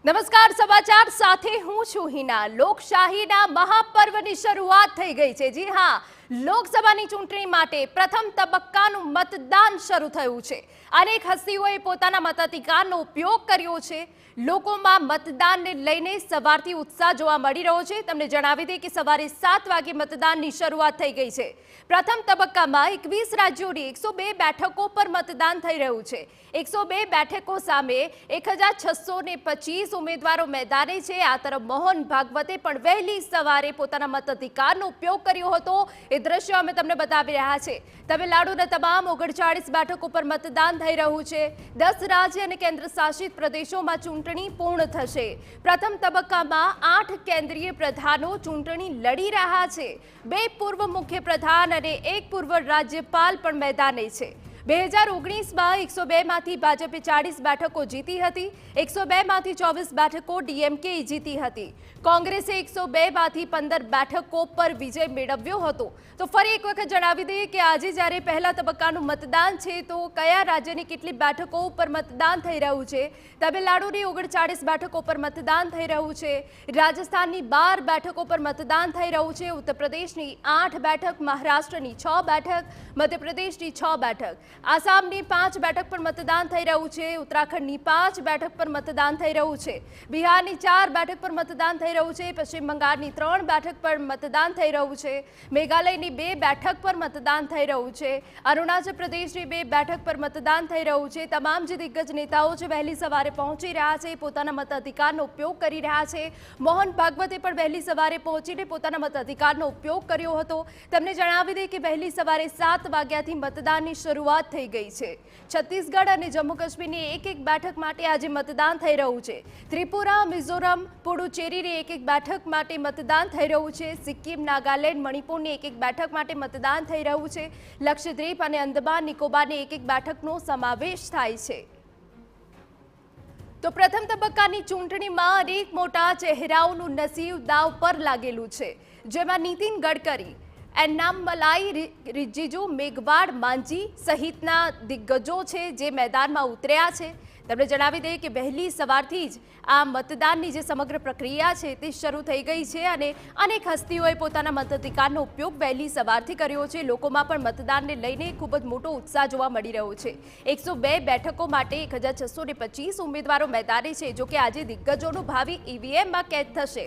નમસ્કાર સમાચાર સાથે હું છું હિના। લોકશાહીના મહાપર્વની શરૂઆત થઈ ગઈ છે। જી હા, લોકસભાની ચૂંટણી માટે પ્રથમ તબક્કાનું મતદાન શરૂ થયું છે। અનેક હસ્તીઓએ પોતાના મતાધિકારનો ઉપયોગ કર્યો છે। લોકોમાં મતદાનને લઈને સવારથી ઉત્સાહ જોવા મળી રહ્યો છે। તમને જણાવી દઈએ કે સવારે 7 વાગે મતદાનની શરૂઆત થઈ ગઈ છે। પ્રથમ તબક્કામાં 21 રાજ્યોની 102 બેઠકો પર મતદાન થઈ રહ્યું છે। 102 બેઠકો સામે 1625 ઉમેદવારો મેદાને છે। આ તરફ મોહન ભાગવતે પણ વહેલી સવારે પોતાના મતાધિકારનો ઉપયોગ કર્યો હતો। એ દ્રશ્ય અમે તમને બતાવી રહ્યા છે। તમિલનાડુના તમામ 39 બેઠકો પર મતદાન થઈ રહ્યું છે। 10 રાજ્ય અને કેન્દ્ર શાસિત પ્રદેશોમાં ચૂંટણી પૂર્ણ થશે। પ્રથમ તબક્કામાં 8 કેન્દ્રીય પ્રધાનો ચૂંટણી લડી રહ્યા છે। 2 પૂર્વ મુખ્ય પ્રધાન અને 1 પૂર્વ રાજ્યપાલ પણ મેદાને છે। 2019માં 102 માંથી ભાજપે 40 બેઠકો જીતી હતી। 102 માંથી 24 બેઠકો ડીએમકે જીતી હતી। કોંગ્રેસે 102 માંથી 15 બેઠકો પર વિજય મેળવ્યો હતો। તો ફરી એક વખત જણાવી દઈએ કે આજે જ્યારે પહેલા તબક્કાનું મતદાન છે તો કયા રાજ્યની કેટલી બેઠકો પર મતદાન થઈ રહ્યું છે। તમિલનાડુની 39 બેઠકો પર મતદાન થઈ રહ્યું છે। રાજસ્થાનની 12 બેઠકો પર મતદાન થઈ રહ્યું છે। ઉત્તર પ્રદેશની 8 બેઠક, મહારાષ્ટ્રની 6 બેઠક, મધ્યપ્રદેશની 6 બેઠક, આસામની 5 બેઠક પર મતદાન થઈ રહ્યું છે। ઉત્તરાખંડની 5 બેઠક પર મતદાન થઈ રહ્યું છે। બિહારની 4 બેઠક પર મતદાન થઈ રહ્યું છે। પશ્ચિમ બંગાળની 3 બેઠક પર મતદાન થઈ રહ્યું છે। મેઘાલયની 2 બેઠક પર મતદાન થઈ રહ્યું છે। અરુણાચલ પ્રદેશની 2 બેઠક પર મતદાન થઈ રહ્યું છે। તમામ જે દિગ્ગજ નેતાઓ છે વહેલી સવારે પહોંચી રહ્યા છે, પોતાના મતાધિકારનો ઉપયોગ કરી રહ્યા છે। મોહન ભાગવતે પણ વહેલી સવારે પહોંચીને પોતાના મતાધિકારનો ઉપયોગ કર્યો હતો। તમને જણાવી દઈએ કે વહેલી સવારે 7 વાગ્યાથી મતદાનની શરૂઆત થઈ ગઈ છે। છત્તીસગઢ અને જમ્મુ કાશ્મીરની એક બેઠક માટે આજે મતદાન થઈ રહ્યું છે। ત્રિપુરા, મિઝોરમ, પુડુચેરીની એક બેઠક માટે મતદાન થઈ રહ્યું છે। સિક્કિમ, નાગાલેન્ડ, મણિપુરની એક બેઠક માટે મતદાન થઈ રહ્યું છે। લક્ષદ્વીપ અને અંદમાન નિકોબારની એક બેઠકનો સમાવેશ થાય છે। તો પ્રથમ તબક્કાની ચૂંટણીમાં અનેક મોટા ચહેરાઓનું નસીબ દાવ પર લાગેલું છે, જેમાં નીતિન ગડકરી, એન્નામલાઈ રિજિજુ, મેઘવાળ માંઝી સહિતના દિગ્ગજો છે જે મેદાનમાં ઉતર્યા છે। તમને જણાવી દઈએ કે વહેલી સવારથી જ આ મતદાનની જે સમગ્ર પ્રક્રિયા છે તે શરૂ થઈ ગઈ છે અને અનેક હસ્તીઓએ પોતાના મતાધિકારનો ઉપયોગ વહેલી સવારથી કર્યો છે। લોકોમાં પણ મતદાનને લઈને ખૂબ જ મોટો ઉત્સાહ જોવા મળી રહ્યો છે। 102 બેઠકો માટે 1625 ઉમેદવારો મેદાને છે। જો કે આજે દિગ્ગજોનું ભાવિ ઈવીએમમાં કેદ થશે।